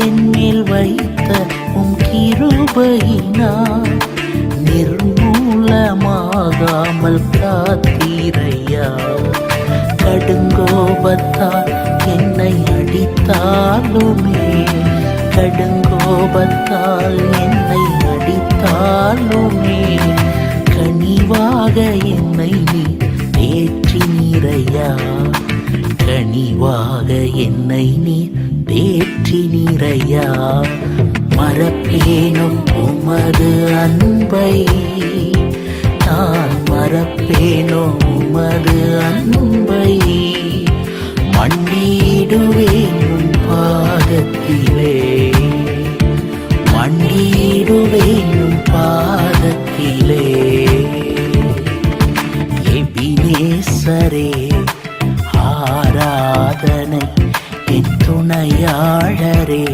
என் மேல் வைத்த உம் கிருபையினால் நிர்மூலமாகாமல் காத்தீரையா. கடுங்கோபத்தால் என்னை அடித்தாலுமே, கடுங்கோபத்தால் என்னை அடித்தாலுமே, கனிவாக என்னை நீ தேற்றினீரையா. கனிவாக என்னை நீ தேற்றினீரையா. மறப்பேனோ உமது அன்பை, நான் மறப்பேனோ உமது அன்பை. மண்டிடுவேன் உன் பாதத்திலே, மண்டிடுவேன் உன் பாதத்திலே. எபினேசரே ஆராதனை என் துணையாளரே.